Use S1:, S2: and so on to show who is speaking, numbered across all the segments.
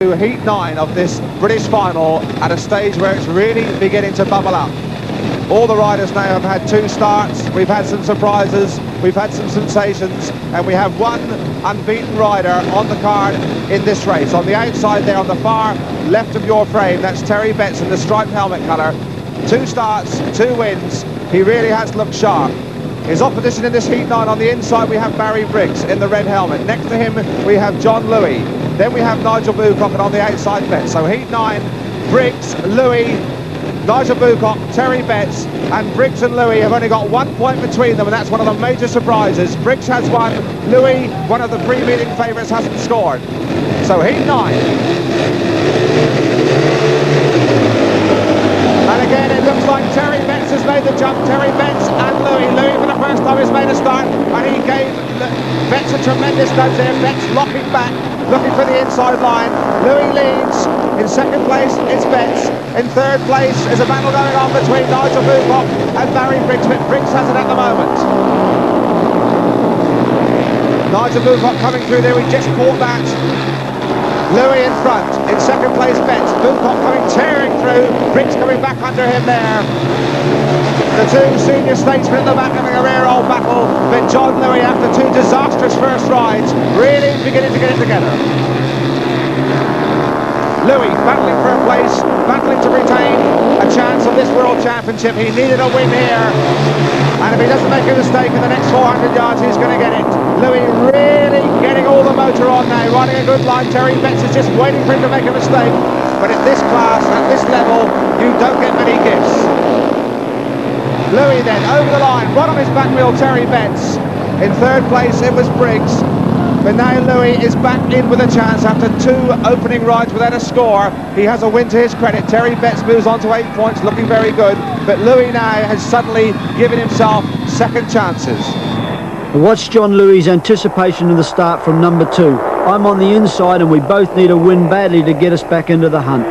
S1: Heat 9 of this British final at a stage where it's really beginning to bubble up. All the riders now have had 2 starts, we've had some surprises, we've had some sensations, and we have one unbeaten rider on the card in this race. On the outside there, on the far left of your frame, that's Terry Betts in the striped helmet colour. 2 starts, 2 wins, he really has looked sharp. His opposition in this Heat 9 on the inside, we have Barry Briggs in the red helmet. Next to him, we have John Louis. Then we have Nigel Bucock, and on the outside, Betts. So Heat 9, Briggs, Louis, Nigel Bucock, Terry Betts, and Briggs and Louis have only got 1 point between them, and that's one of the major surprises. Briggs has won, Louis, one of the pre-meeting favourites, hasn't scored. So Heat 9. And again, it looks like Terry Betts has made the jump. Terry Betts and Louis. Louis for the first time has made a start, and he gave Betts a tremendous nudge there. Betts locking back, looking for the inside line. Louis leads. In second place, it's Betts. In third place is a battle going on between Nigel Bucock and Barry Briggs, but Briggs has it at the moment. Nigel Bucock coming through there, we just caught that. Louis in front, in second place Betts, Bucock coming tearing through, Briggs coming back under him there. The 2 senior statesmen at the back having a rare old battle, but John Louis, after 2 disastrous first rides, really beginning to get it together. Louis battling for a place, battling to retain a chance of this World Championship. He needed a win here, and if he doesn't make a mistake in the next 400 yards, he's going to get it. Louis really getting all the motor on now, riding a good line. Terry Betts is just waiting for him to make a mistake, but at this class, at this level, you don't get many gifts. Louis then over the line, right on his back wheel, Terry Betts. In third place it was Briggs, but now Louis is back in with a chance after 2 opening rides without a score. He has a win to his credit. Terry Betts moves on to 8 points, looking very good, but Louis now has suddenly given himself second chances.
S2: Watch John Louis' anticipation of the start from number 2. I'm on the inside and we both need a win badly to get us back into the hunt.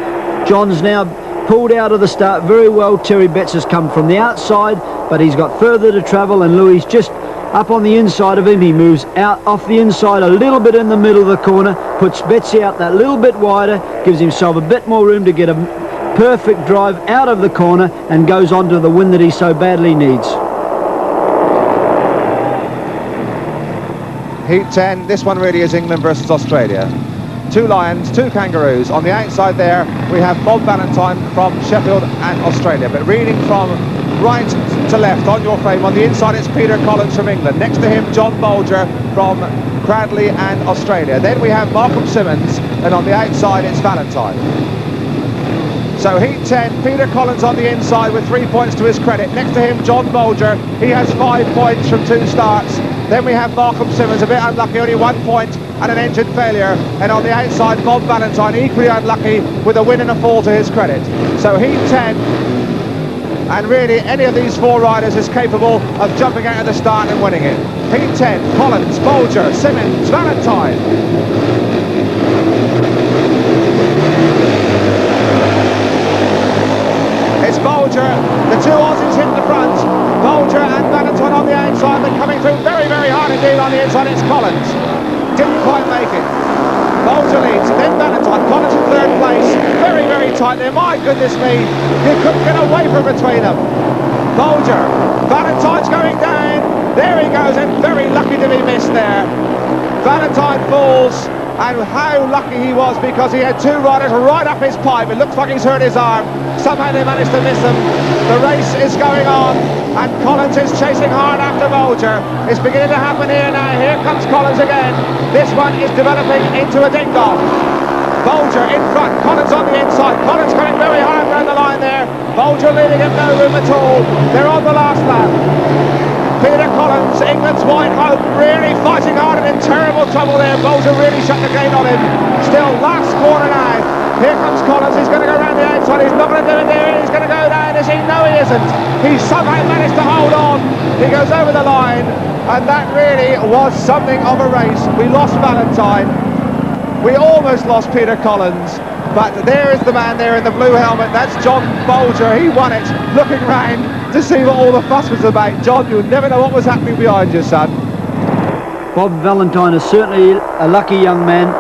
S2: John's now pulled out of the start very well. Terry Betts has come from the outside, but he's got further to travel, and Louis just up on the inside of him. He moves out off the inside a little bit in the middle of the corner, puts Betsy out that little bit wider, gives himself a bit more room to get a perfect drive out of the corner, and goes on to the win that he so badly needs.
S1: Heat 10, this one really is England versus Australia. 2 lions, 2 kangaroos. On the outside there, we have Bob Valentine from Sheffield and Australia. But reading from right to left on your frame, on the inside it's Peter Collins from England. Next to him, John Bolger from Cradley and Australia. Then we have Malcolm Simmons, and on the outside it's Valentine. So Heat 10, Peter Collins on the inside with 3 points to his credit. Next to him, John Bolger. He has 5 points from 2 starts. Then we have Malcolm Simmons, a bit unlucky, only 1 point and an engine failure. And on the outside, Bob Valentine, equally unlucky, with a win and a fall to his credit. So Heat 10, and really any of these 4 riders is capable of jumping out at the start and winning it. Heat 10, Collins, Bolger, Simmons, Valentine. It's Bolger, the 2 Aussies hit the front. Bolger and Valentine on the outside, but coming through very, very hard indeed on the inside, it's Collins. Didn't quite make it. Bolger leads, then Valentine. Collins in third place. Very, very tight there. My goodness me, you couldn't get away from between them. Bolger, Valentine's going down. There he goes, and very lucky to be missed there. Valentine falls, and how lucky he was, because he had 2 riders right up his pipe. It looks like he's hurt his arm. Somehow they managed to miss him. The race is going on, and Collins is chasing hard after Bolger. It's beginning to happen here now. Here comes Collins again. This one is developing into a ding-dong. Bolger in front, Collins on the inside. Collins coming very hard down the line there. Bolger leaving him no room at all. They're on the last lap. Peter Collins, England's white hope, really fighting hard and in terrible trouble there. Bolger really shut the gate on him. Still last corner now. Here comes Collins, he's going to go around the outside. He's not going to do it there, he's going to go down. Is he? No, he isn't. He somehow managed to hold on. He goes over the line, and that really was something of a race. We lost Valentine. We almost lost Peter Collins. But there is the man there in the blue helmet. That's John Bolger. He won it, looking round to see what all the fuss was about. John, you never know what was happening behind you, son.
S2: Bob Valentine is certainly a lucky young man.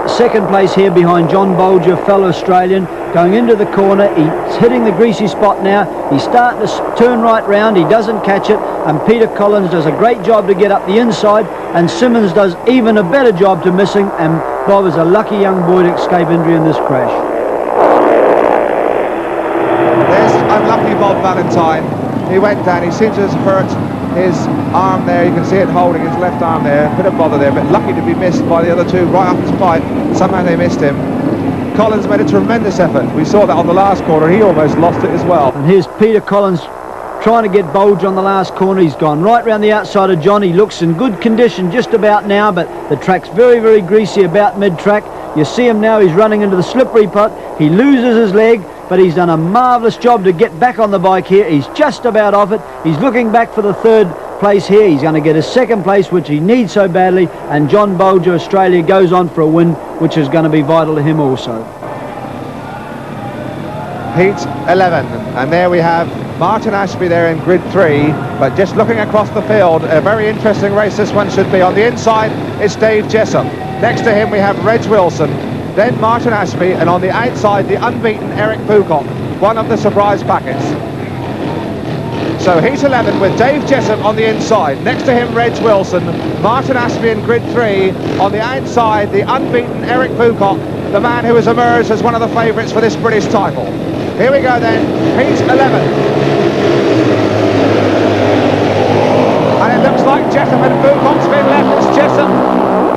S2: second place here behind John Bolger, fellow Australian, going into the corner. He's hitting the greasy spot now. He's starting to turn right round. He doesn't catch it, and Peter Collins does a great job to get up the inside, and Simmons does even a better job to missing, and Bob is a lucky young boy to escape injury in this crash.
S1: There's unlucky Bob Valentine. He went down. He seems to have hurt his arm there. You can see it holding his left arm there. A bit of bother there, but lucky to be missed by the other two right off his pipe. Somehow they missed him. Collins made a tremendous effort. We saw that on the last corner. He almost lost it as well.
S2: And here's Peter Collins trying to get Bolger on the last corner. He's gone right round the outside of John. He looks in good condition just about now, but the track's very, very greasy about mid-track. You see him now. He's running into the slippery pot. He loses his leg, but he's done a marvellous job to get back on the bike here. He's just about off it. He's looking back for the third place here. He's going to get his second place, which he needs so badly, and John Bolger, Australia, goes on for a win, which is going to be vital to him also.
S1: Heat 11, and there we have Martin Ashby there in grid 3, but just looking across the field, a very interesting race this one should be. On the inside it's Dave Jessup. Next to him we have Reg Wilson, then Martin Ashby, and on the outside the unbeaten Eric Pocock, one of the surprise packets. So heat 11 with Dave Jessup on the inside, next to him Reg Wilson, Martin Ashby in grid 3, on the outside the unbeaten Eric Pocock, the man who has emerged as one of the favourites for this British title. Here we go then, heat 11. And it looks like Jessup and Pocock's been left. It's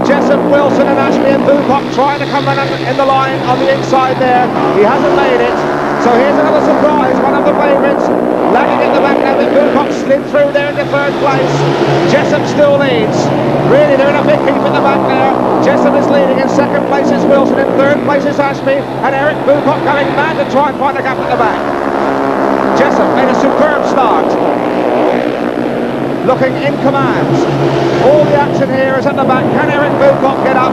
S1: Jessup, Wilson and Ashby and Pocock trying to come in the line on the inside there. He hasn't made it. So here's another surprise, one of the favourites, lagging in the back now, but Pocock slid through there into third place. Jessup still leads. Really, they're in a big heap in the back there. Jessup is leading. In second place is Wilson. In third place is Ashby. And Eric Pocock going mad to try and find a gap at the back. Jessup made a superb start. Looking in command. All the action here is at the back. Can Eric Pocock get up?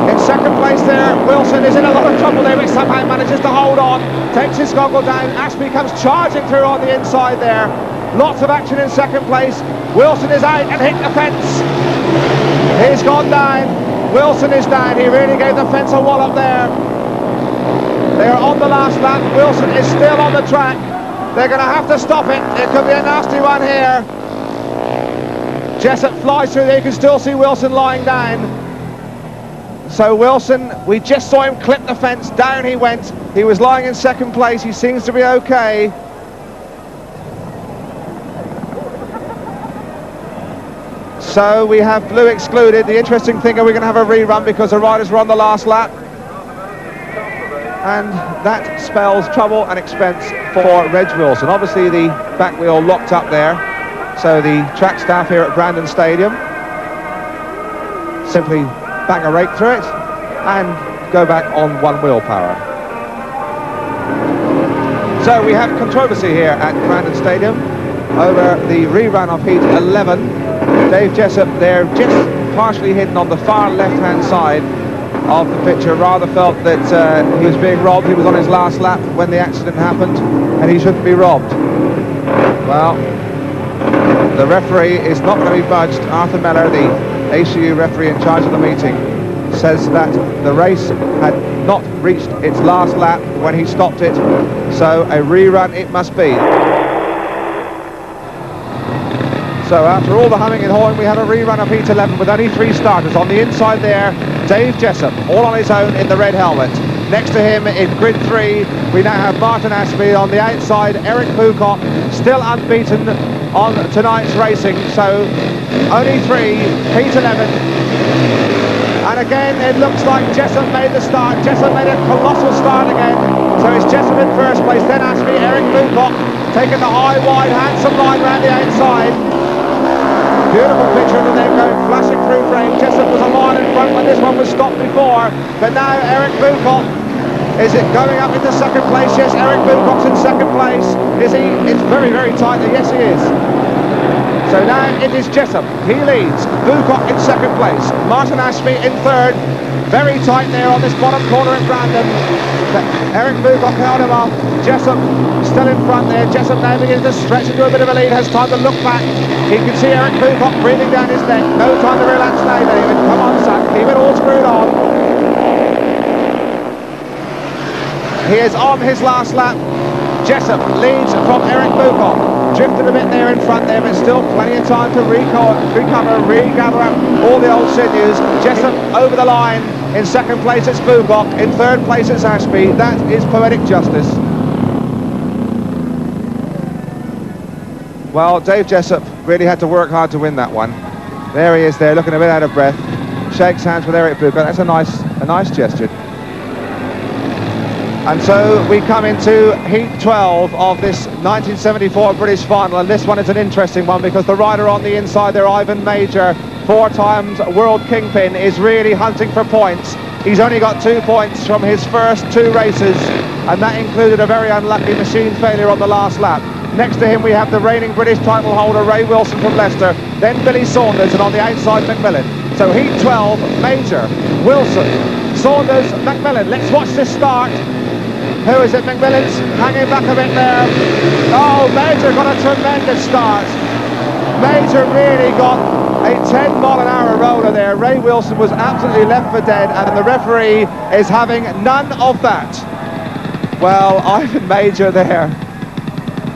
S1: In second place there, Wilson is in a lot of trouble there, but somehow manages to hold on. Takes his goggle down. Ashby comes charging through on the inside there. Lots of action in second place. Wilson is out and hit the fence. He's gone down. Wilson is down. He really gave the fence a wallop there. They are on the last lap. Wilson is still on the track. They're going to have to stop it. It could be a nasty one here. Jessup flies through there. You can still see Wilson lying down. So Wilson, we just saw him clip the fence. Down he went. He was lying in second place. He seems to be okay. So we have blue excluded. The interesting thing is we're going to have a rerun because the riders were on the last lap. And that spells trouble and expense for Reg Wilson. Obviously the back wheel locked up there. So the track staff here at Brandon Stadium simply bang a rake through it and go back on one wheel power. So we have controversy here at Brandon Stadium over the rerun of heat 11. Dave Jessup there, just partially hidden on the far left-hand side of the picture, rather felt that he was being robbed. He was on his last lap when the accident happened, and he shouldn't be robbed. Well, the referee is not going to be budged. Arthur Meller, the ACU referee in charge of the meeting, says that the race had not reached its last lap when he stopped it, so a rerun it must be. So after all the humming and hawing, we have a rerun of heat 11 with only 3 starters. On the inside there, Dave Jessup, all on his own in the red helmet. Next to him in grid 3, we now have Martin Ashby. On the outside, Eric Pocock, still unbeaten on tonight's racing. So only 3, heat 11. And again, it looks like Jessup made the start. Jessup made a colossal start again. So it's Jessup in first place, then Ashby, Eric Pocock, taking the high, wide, handsome line round the outside. Beautiful picture of them going flashing through frame. Jessup was a mile in front when this one was stopped before, but now Eric Pocock, is it going up into second place? Yes, Eric Pocock's in second place. Is he? It's very, very tight. Yes, he is. So now it is Jessup. He leads. Bucock in second place. Martin Ashby in third. Very tight there on this bottom corner at Brandon. Eric Bucock held him off. Jessup still in front there. Jessup now begins to stretch into a bit of a lead. Has time to look back. He can see Eric Bucock breathing down his neck. No time to relax now, David. Come on, son. Keep it all screwed on. He is on his last lap. Jessup leads from Eric Bucock. Drifted a bit there in front there, but still plenty of time to recover, regather up all the old sinews. Jessup over the line. In second place it's Bucock. In third place it's Ashby. That is poetic justice. Well, Dave Jessup really had to work hard to win that one. There he is there, looking a bit out of breath. Shakes hands with Eric Bucock. That's a nice gesture. And so we come into Heat 12 of this 1974 British final, and this one is an interesting one because the rider on the inside there, Ivan Major, 4 times world kingpin, is really hunting for points. He's only got 2 points from his first 2 races, and that included a very unlucky machine failure on the last lap. Next to him we have the reigning British title holder Ray Wilson from Leicester, then Billy Saunders, and on the outside Macmillan. So Heat 12, Major, Wilson, Saunders, Macmillan. Let's watch this start. Who is it? Macmillan's hanging back a bit there. Oh, Major got a tremendous start. Major really got a 10-mile-an-hour roller there. Ray Wilson was absolutely left for dead, and the referee is having none of that. Well, Ivan Major there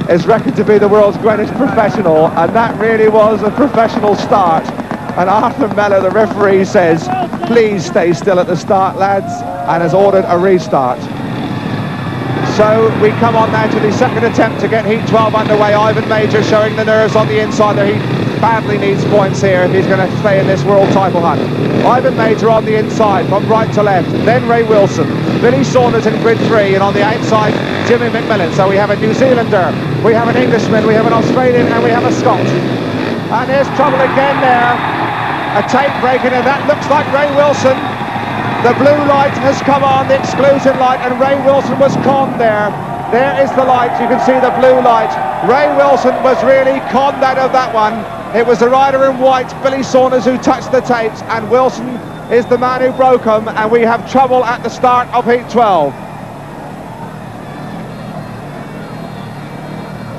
S1: is reckoned to be the world's greatest professional, and that really was a professional start. And Arthur Mellor, the referee, says, please stay still at the start, lads, and has ordered a restart. So we come on now to the second attempt to get Heat 12 underway. Ivan Major showing the nerves on the inside there. He badly needs points here if he's going to stay in this world title hunt. Ivan Major on the inside from right to left, then Ray Wilson, Billy Saunders in grid 3, and on the outside Jimmy Macmillan. So we have a New Zealander, we have an Englishman, we have an Australian, and we have a Scot. And there's trouble again there. A tape breaking, and that looks like Ray Wilson. The blue light has come on, the exclusion light, and Ray Wilson was conned there. There is the light, you can see the blue light. Ray Wilson was really conned out of that one. It was the rider in white, Billy Saunders, who touched the tapes, and Wilson is the man who broke them, and we have trouble at the start of Heat 12.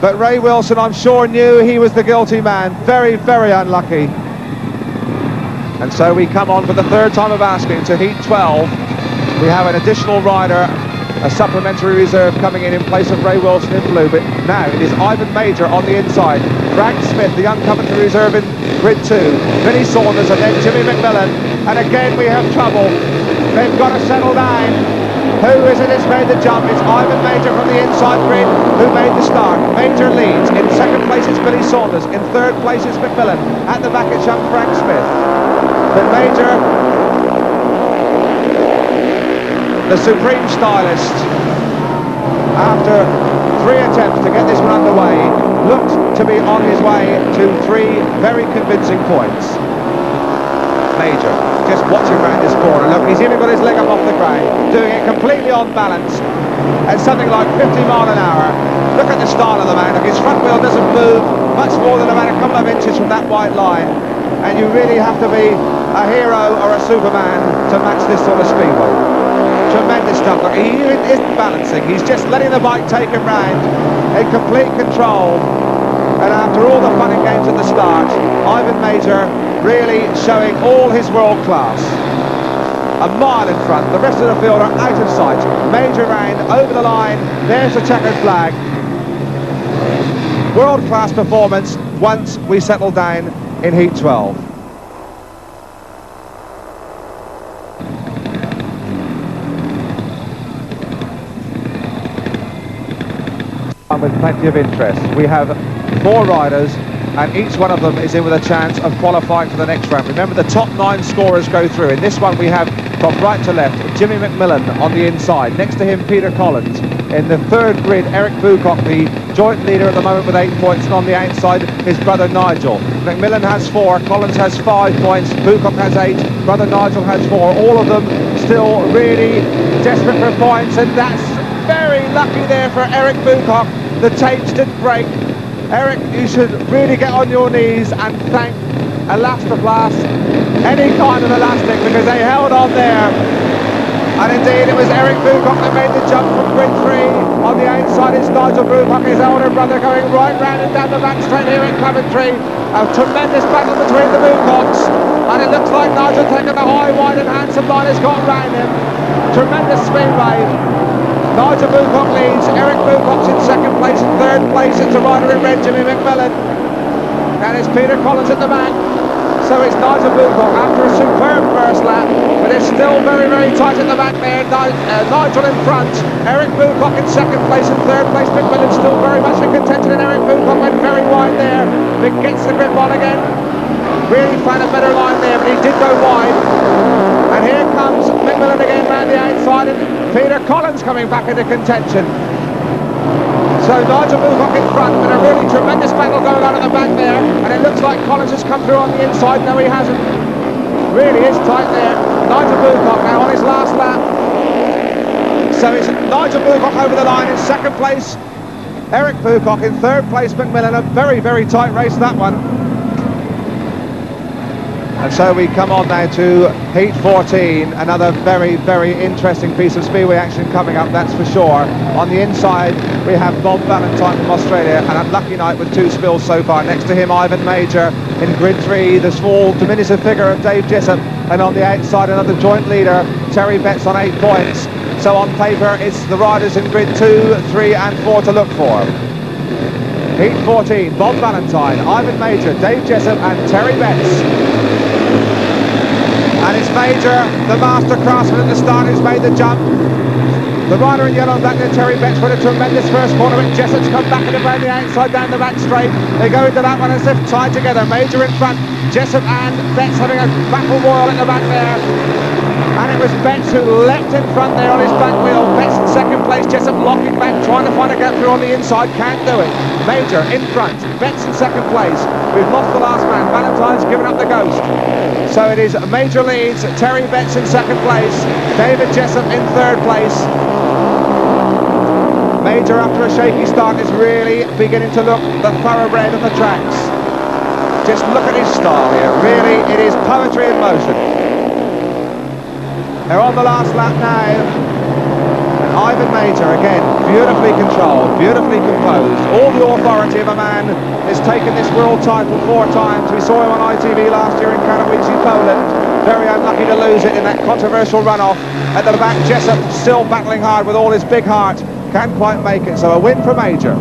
S1: But Ray Wilson, I'm sure, knew he was the guilty man. Very, very unlucky. And so we come on for the third time of asking to Heat 12. We have an additional rider, a supplementary reserve coming in place of Ray Wilson in blue, but now it is Ivan Major on the inside. Frank Smith, the young Coventry reserve in grid 2. Billy Saunders and then Jimmy Macmillan. And again we have trouble. They've got to settle down. Who is it that's made the jump? It's Ivan Major from the inside grid who made the start. Major leads. In second place it's Billy Saunders. In third place it's Macmillan. At the back it's young Frank Smith. But Major, the supreme stylist, after 3 attempts to get this one underway, looked to be on his way to 3 very convincing points. Major, just watching around this corner. Look, he's even got his leg up off the ground, doing it completely on balance at something like 50 miles an hour. Look at the style of the man. Look, his front wheel doesn't move much more than about a couple of inches from that white line. And you really have to be a hero or a superman to match this sort of speedway. Tremendous stuff. Look, he isn't balancing. He's just letting the bike take him round in complete control. And after all the fun and games at the start, Ivan Major really showing all his world class. A mile in front. The rest of the field are out of sight. Major round, over the line. There's the checkered flag. World class performance once we settle down in Heat 12. And with plenty of interest. We have 4 riders, and each one of them is in with a chance of qualifying for the next round. Remember, the top 9 scorers go through. In this one we have, from right to left, Jimmy Macmillan on the inside. Next to him, Peter Collins. In the third grid, Eric Bucock, the joint leader at the moment with 8 points, and on the outside, his brother Nigel. Macmillan has 4, Collins has 5 points, Bucock has 8, brother Nigel has 4. All of them still really desperate for points, and that's very lucky there for Eric Bucock. The tapes did break. Eric, you should really get on your knees and thank Elastoplast, any kind of elastic, because they held on there. And indeed, it was Eric Bucock that made the jump from grid 3. On the outside, it's Nigel Bucock, his older brother, going right round and down the back straight here at Coventry. A tremendous battle between the Bucocks. And it looks like Nigel taking the high, wide and handsome line has got round him. Tremendous speedway. Nigel Bucock leads. Eric Bucock's in second place. In third place, it's a rider in red, Jimmy McMillan. And it's Peter Collins at the back. So it's Nigel Bucock after a superb first lap, but it's still very, very tight at the back there. Nigel in front, Eric Bucock in second place, and third place McMillan still very much in contention, and Eric Bucock went very wide there, but gets the grip on again. Really found a better line there, but he did go wide. And here comes McMillan again round the outside, and Peter Collins coming back into contention. So Nigel Bucock in front, but a really tremendous battle going on at the back there, and it looks like Collins has come through on the inside. No, he hasn't. Really is tight there. Nigel Bucock now on his last lap. So it's Nigel Bucock over the line in second place. Eric Bucock in third place. McMillan, a very, very tight race, that one. And so we come on now to heat 14, another very, very interesting piece of speedway action coming up, that's for sure. On the inside, we have Bob Valentine from Australia, an unlucky night with 2 spills so far. Next to him, Ivan Major in grid 3, the small, diminutive figure of Dave Jessup. And on the outside, another joint leader, Terry Betts on 8 points. So on paper, it's the riders in grid 2, 3 and 4 to look for. Heat 14, Bob Valentine, Ivan Major, Dave Jessup and Terry Betts. And it's Major, the master craftsman at the start, who's made the jump. The rider in yellow and black there, Terry Betts, with a tremendous first corner, but Jessup's come back and around the outside, down the back straight. They go into that one as if tied together. Major in front, Jessup and Betts having a battle royal at the back there. And it was Betts who leapt in front there on his back wheel. Betts in second place, Jessup locking back, trying to find a gap through on the inside, can't do it. Major in front, Betts in second place. We've lost the last man, Valentine's given up the ghost. So it is Major leads, Terry Betts in second place, David Jessup in third place. Major, after a shaky start, is really beginning to look the thoroughbred of the tracks. Just look at his style here, really, it is poetry in motion. They're on the last lap now. And Ivan Major, again, beautifully controlled, beautifully composed. All the authority of a man has taken this world title 4 times. We saw him on ITV last year in Katowice, Poland. Very unlucky to lose it in that controversial runoff. At the back, Jessup still battling hard with all his big heart. Can't quite make it, so a win for Major.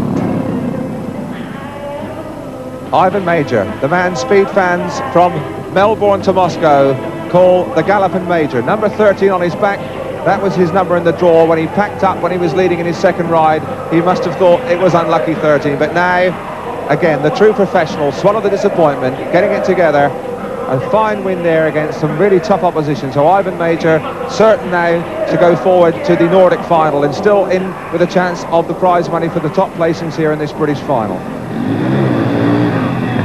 S1: Ivan Major, the man speed fans from Melbourne to Moscow call the Galloping Major. Number 13 on his back, that was his number in the draw. When he packed up, when he was leading in his second ride, he must have thought it was unlucky 13. But now, again, the true professional swallowed the disappointment, getting it together. A fine win there against some really tough opposition. So Ivan Major certain now to go forward to the Nordic final and still in with a chance of the prize money for the top placings here in this British final.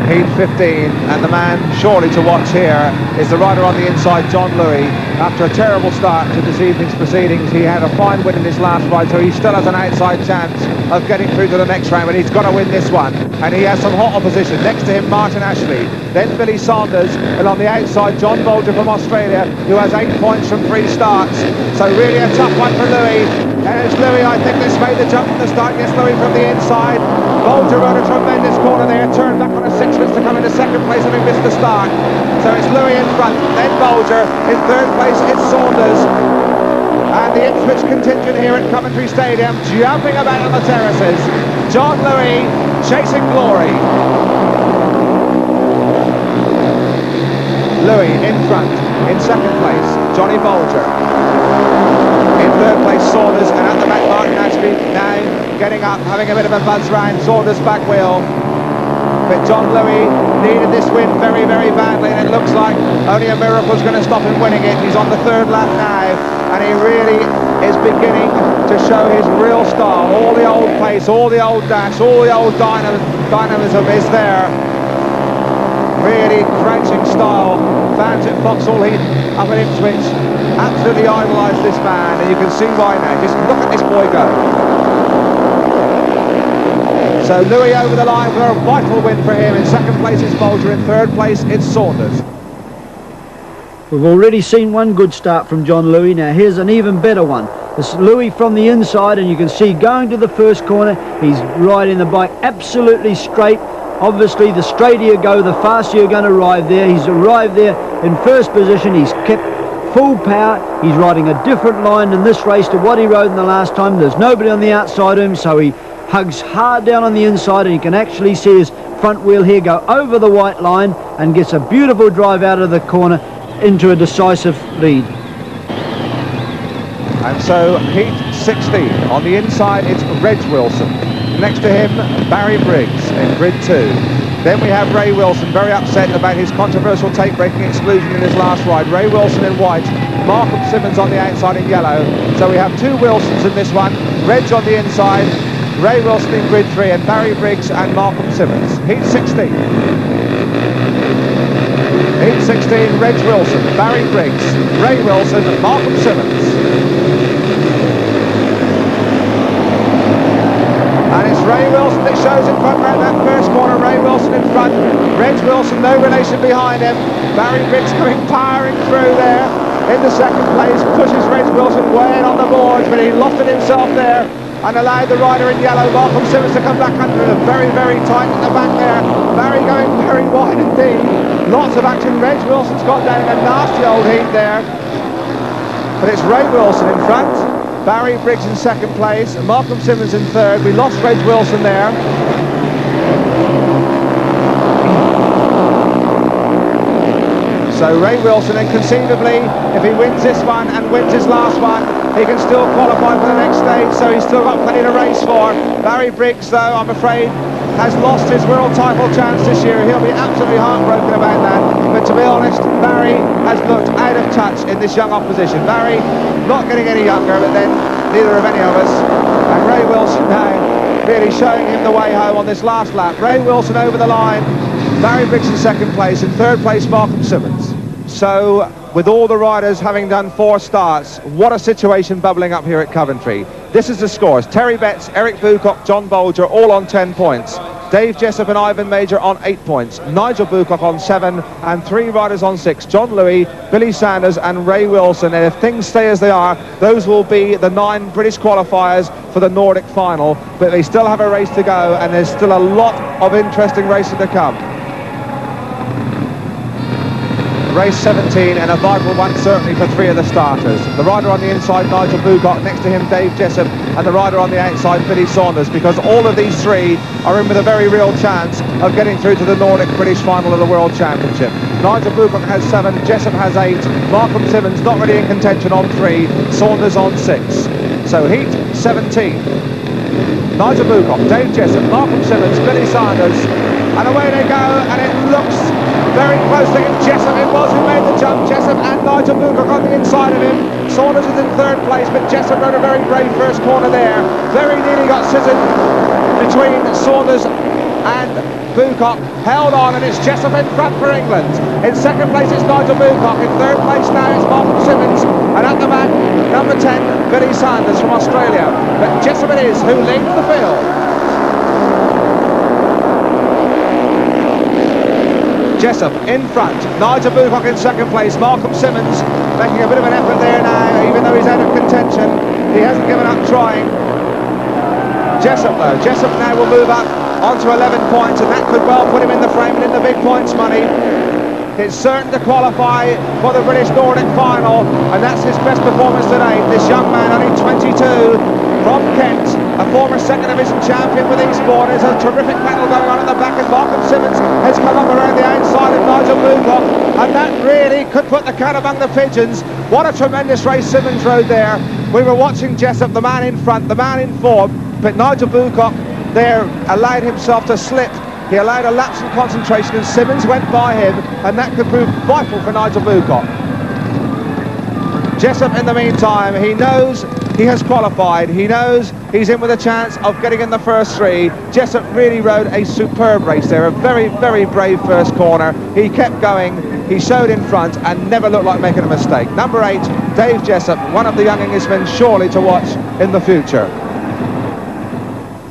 S1: Heat 15, and the man surely to watch here is the rider on the inside, John Louis. After a terrible start to this evening's proceedings, he had a fine win in his last ride, so he still has an outside chance of getting through to the next round, but he's got to win this one. And he has some hot opposition. Next to him, Martin Ashley, then Billy Saunders, and on the outside, John Bolger from Australia, who has 8 points from 3 starts. So really a tough one for Louis. And it's Louis, I think, that's made the jump from the start. Yes, Louis from the inside. Bolger rode a tremendous corner there, turned back on a 6 to come into second place, having missed the start. So it's Louis in front, then Bolger. In third place, it's Saunders. And the Ipswich contingent here at Coventry Stadium, jumping about on the terraces. John Louis chasing glory. Louis in front, in second place, Johnny Bolger. In third place, Saunders, and at the back, Martin Ashley now getting up, having a bit of a buzz round. Saunders back wheel. But John Louis needed this win very, very badly, and it looks like only a miracle's going to stop him winning it. He's on the third lap now, and he really is beginning to show his real style. All the old pace, all the old dash, all the old dynamism is there. Really crouching style. Fans at Vauxhall Heath up at Ipswich absolutely idolise this man, and you can see why now. Just look at this boy go. So Louis over the line for a vital win for him. In second place it's Bolger, in third place it's Saunders.
S2: We've already seen one good start from John Louis. Now here's an even better one. This Louis from the inside, and you can see going to the first corner, he's riding the bike absolutely straight. Obviously the straighter you go, the faster you're going to arrive there. He's arrived there in first position. He's kept full power. He's riding a different line in this race to what he rode in the last time. There's nobody on the outside of him, so he hugs hard down on the inside, and you can actually see his front wheel here go over the white line and gets a beautiful drive out of the corner into a decisive lead.
S1: And so heat 16. On the inside it's Reg Wilson. Next to him Barry Briggs in grid 2. Then we have Ray Wilson, very upset about his controversial tape-breaking exclusion in his last ride. Ray Wilson in white, Malcolm Simmons on the outside in yellow. So we have two Wilsons in this one. Reg on the inside, Ray Wilson in grid 3, and Barry Briggs and Malcolm Simmons. Heat 16. Heat 16, Reg Wilson, Barry Briggs, Ray Wilson, Malcolm Simmons. And it's Ray Wilson that shows in front around that first corner. Ray Wilson in front, Reg Wilson no relation behind him. Barry Briggs coming powering through there in the second place, pushes Reg Wilson way in on the boards, but he lofted himself there and allowed the rider in yellow, Malcolm Simmons, to come back under him. Very, very tight at the back there. Barry going very wide indeed. Lots of action. Reg Wilson's got down a nasty old heat there. But it's Ray Wilson in front, Barry Briggs in second place, and Malcolm Simmons in third. We lost Reg Wilson there. So Ray Wilson, and conceivably, if he wins this one and wins his last one, he can still qualify for the next stage, so he's still got plenty to race for. Barry Briggs, though, I'm afraid, has lost his world title chance this year. He'll be absolutely heartbroken about that. But to be honest, Barry has looked out of touch in this young opposition. Barry not getting any younger, but then neither of any of us. And Ray Wilson now really showing him the way home on this last lap. Ray Wilson over the line, Barry Briggs in second place, in third place Malcolm Simmons. So with all the riders having done 4 starts, what a situation bubbling up here at Coventry. This is the scores. Terry Betts, Eric Bucock, John Bolger all on 10 points. Dave Jessup and Ivan Major on 8 points. Nigel Bucock on 7, and 3 riders on 6. John Louis, Billy Sanders and Ray Wilson. And if things stay as they are, those will be the 9 British qualifiers for the Nordic final. But they still have a race to go, and there's still a lot of interesting racing to come. Race 17, and a vital one certainly for 3 of the starters. The rider on the inside, Nigel Bucock, next to him Dave Jessup, and the rider on the outside, Billy Saunders, because all of these 3 are in with a very real chance of getting through to the Nordic British final of the World Championship. Nigel Bucock has 7, Jessup has 8, Malcolm Simmons not really in contention on 3, Saunders on 6. So heat 17. Nigel Bucock, Dave Jessup, Malcolm Simmons, Billy Sanders, and away they go, and it looks very close to him. Jessup it was who made the jump. Jessup and Nigel Bucock on the inside of him. Saunders is in third place, but Jessup rode a very brave first corner there. Very nearly got scissored between Saunders and Bucock. Held on, and it's Jessup in front for England. In second place it's Nigel Bucock. In third place now it's Malcolm Simmons. And at the back, number 10, Billy Sanders from Australia. But Jessup it is who leads the field. Jessup in front, Nigel Bucock in second place, Malcolm Simmons making a bit of an effort there now, even though he's out of contention. He hasn't given up trying. Jessup though, Jessup now will move up onto 11 points, and that could well put him in the frame and in the big points money. It's certain to qualify for the British Nordic final, and that's his best performance today. This young man, only 22, from Kent, a former second division champion with Eastbourne. There's a terrific battle going on at the back, and Malcolm Simmons has come up around the outside of Nigel Bucock, and that really could put the cat among the pigeons. What a tremendous race Simmons rode there. We were watching Jessup, the man in front, the man in form, but Nigel Bucock there allowed himself to slip. He allowed a lapse in concentration, and Simmons went by him, and that could prove vital for Nigel Bucock. Jessup, in the meantime, he knows he has qualified. He knows he's in with a chance of getting in the first 3. Jessup really rode a superb race there, a very, very brave first corner. He kept going, he showed in front, and never looked like making a mistake. Number 8, Dave Jessup, one of the young Englishmen surely to watch in the future.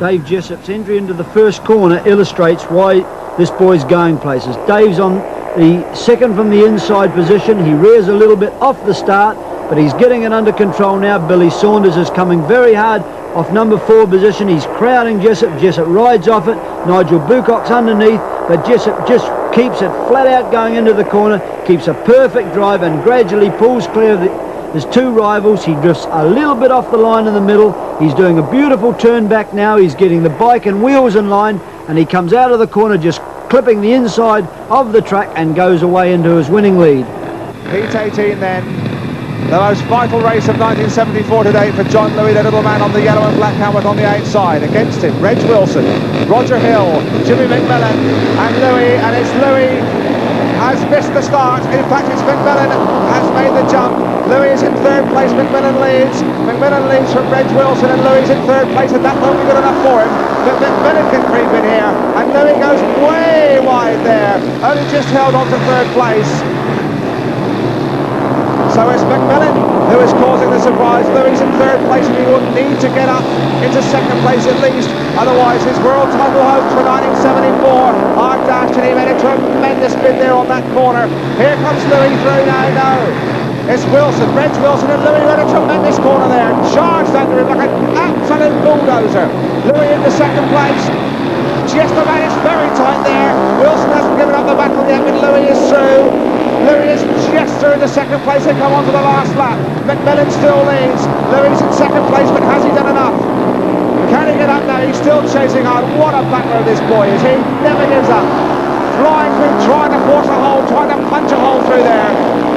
S2: Dave Jessop's entry into the first corner illustrates why this boy's going places. Dave's on the second from the inside position. He rears a little bit off the start, but he's getting it under control now. Billy Saunders is coming very hard off number 4 position. He's crowding Jessop. Jessop rides off it. Nigel Bucock's underneath, but Jessop just keeps it flat out going into the corner, keeps a perfect drive and gradually pulls clear of his 2 rivals. He drifts a little bit off the line in the middle. He's doing a beautiful turn back now. He's getting the bike and wheels in line, and he comes out of the corner just clipping the inside of the track and goes away into his winning lead.
S1: Heat 18 then. The most vital race of 1974 to date for John Louis, the little man on the yellow and black helmet on the outside. Against him, Reg Wilson, Roger Hill, Jimmy McMillan and Louis, and it's Louis has missed the start. In fact, it's McMillan has made the jump. Louis is in 3rd place, McMillan leads. McMillan leads from Reg Wilson, and Louis is in 3rd place, and that won't be good enough for him. But McMillan can creep in here, and Louis goes way wide there. Only just held on to 3rd place. So it's McMillan who is causing the surprise. Louis in 3rd place, and he will need to get up into 2nd place at least. Otherwise, his world title hopes for 1974 are dashed, and he made a tremendous bid there on that corner. Here comes Louis through now. No, it's Wilson, Reg Wilson, and Louis made a tremendous corner there. Charged under him like an absolute bulldozer. Louis into 2nd place. Just about, it's very tight there. Wilson hasn't given up the battle yet, but Louis is through. Louis is just through the 2nd place and come on to the last lap. McMillan still leads. Louis in 2nd place, but has he done enough? Can he get up now? He's still chasing hard. What a battler this boy is. He never gives up. Flying through, trying to force a hole, trying to punch a hole through there.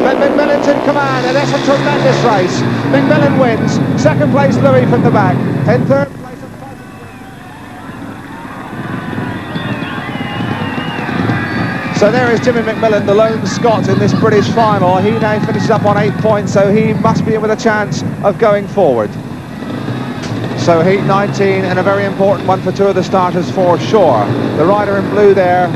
S1: But McMillan's in command, and that's a tremendous race. McMillan wins. 2nd place, Louis from the back. In 3rd place. So there is Jimmy McMillan, the lone Scot in this British final. He now finishes up on 8 points, so he must be in with a chance of going forward. So heat 19, and a very important one for 2 of the starters for sure. The rider in blue there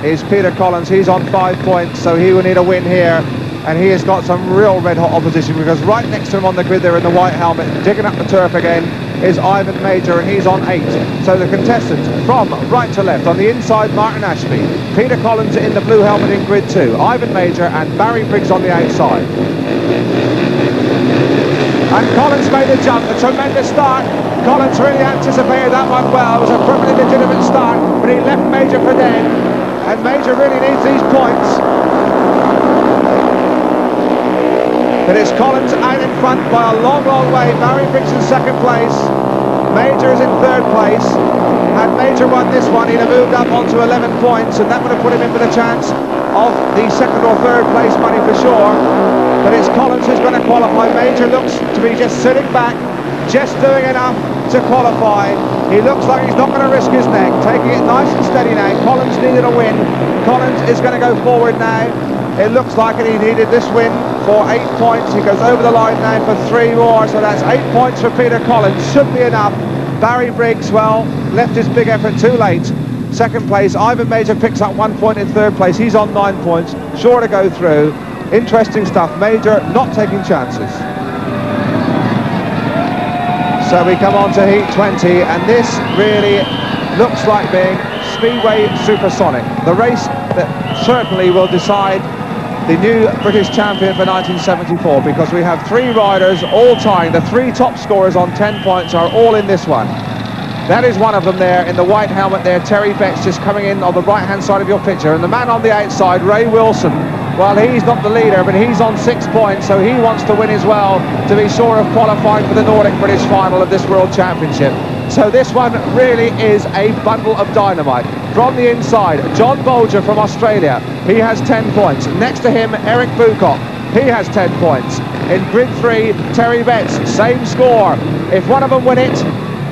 S1: is Peter Collins. He's on 5 points, so he will need a win here. And he has got some real red-hot opposition, because right next to him on the grid there in the white helmet, digging up the turf again, is Ivan Major, and he's on 8. So the contestants from right to left, on the inside, Martin Ashby, Peter Collins in the blue helmet in grid 2, Ivan Major and Barry Briggs on the outside. And Collins made the jump, a tremendous start. Collins really anticipated that one well. It was a perfectly legitimate start, but he left Major for dead, and Major really needs these points. But it's Collins out in front by a long, long way. Barry Briggs in 2nd place. Major is in 3rd place. Had Major won this one, he'd have moved up onto 11 points, and that would have put him in with a chance of the 2nd or 3rd place money for sure. But it's Collins who's going to qualify. Major looks to be just sitting back, just doing enough to qualify. He looks like he's not going to risk his neck. Taking it nice and steady now. Collins needed a win. Collins is going to go forward now. It looks like he needed this win for 8 points. He goes over the line now for 3 more, so that's 8 points for Peter Collins. Should be enough. Barry Briggs, well, left his big effort too late. 2nd place. Ivan Major picks up 1 point in 3rd place. He's on 9 points, sure to go through. Interesting stuff. Major not taking chances. So we come on to heat 20, and this really looks like being Speedway Supersonic, the race that certainly will decide the new British champion for 1974, because we have 3 riders all tying. The 3 top scorers on 10 points are all in this one. That is one of them there in the white helmet there, Terry Betts, just coming in on the right hand side of your picture. And the man on the outside, Ray Wilson, well, he's not the leader, but he's on 6 points, so he wants to win as well to be sure of qualifying for the Nordic British final of this World Championship. So this one really is a bundle of dynamite. From the inside, John Bolger from Australia, he has 10 points. Next to him, Eric Bucock, he has 10 points. In grid 3, Terry Betts, same score. If one of them win it,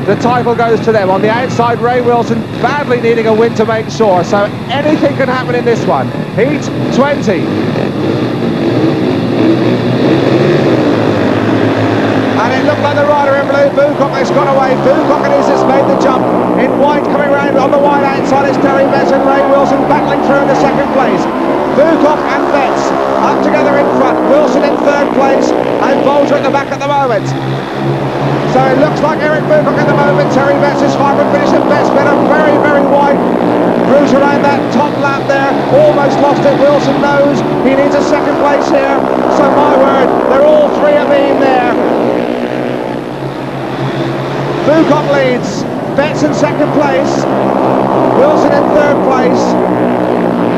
S1: the title goes to them. On the outside, Ray Wilson, badly needing a win to make sure, so anything can happen in this one. Heat 20. And it looked like the rider in blue, Bucock, has gone away. Bucock it is that's made the jump. In white, coming round on the wide outside, it's Terry Betts and Ray Wilson battling through in the 2nd place. Bucock and Betts up together in front. Wilson in 3rd place, and Bolger at the back at the moment. So So it looks like Eric Bucock at the moment. Terry Betts is fine, but finished at Betts better, very, very wide. Cruise around that top lap there, almost lost it. Wilson knows he needs a second place here. So my word, they're all three of in there. Bucock leads, Betts in second place, Wilson in third place.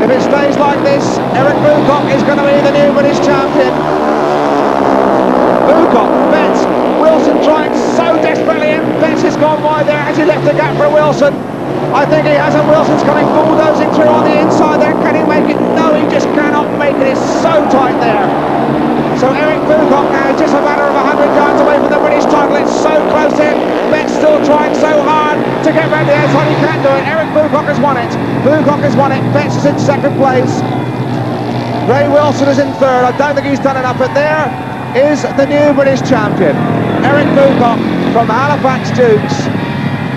S1: If it stays like this, Eric Bucock is going to be the new British champion. Bucock, Betts, Wilson trying so desperately, and Betts has gone wide there as he left the gap for Wilson. I think he has, and Wilson's coming bulldozing through on the inside there. Can he make it? No, he just cannot make it. It's so tight there. So Eric Bucock now is just a matter of 100 yards away from the British title. It's so close to him. Betts still trying so hard to get round the outside. He can't do it. Eric Bucock has won it. Bucock has won it. Betts is in second place. Ray Wilson is in third. I don't think he's done enough, but there is the new British champion. Eric Bucock from Halifax Dukes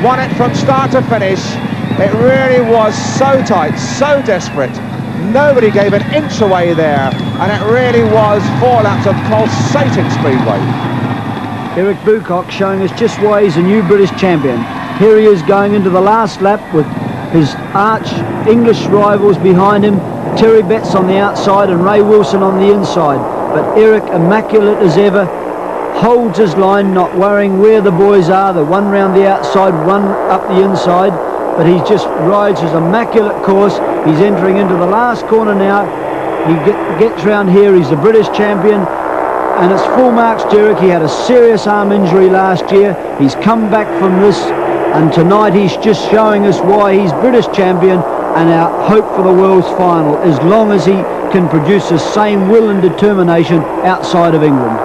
S1: won it from start to finish. It really was so tight, so desperate. Nobody gave an inch away there, and it really was 4 laps of pulsating speedway.
S2: Eric Bucock showing us just why he's a new British champion. Here he is going into the last lap with his arch English rivals behind him, Terry Betts on the outside and Ray Wilson on the inside. But Eric, immaculate as ever, holds his line, not worrying where the boys are. The one round the outside, one up the inside, but he just rides his immaculate course. He's entering into the last corner now. He gets round here. He's the British champion, and it's full marks Derek. He had a serious arm injury last year. He's come back from this, and tonight he's just showing us why he's British champion and our hope for the world's final, as long as he can produce the same will and determination outside of England.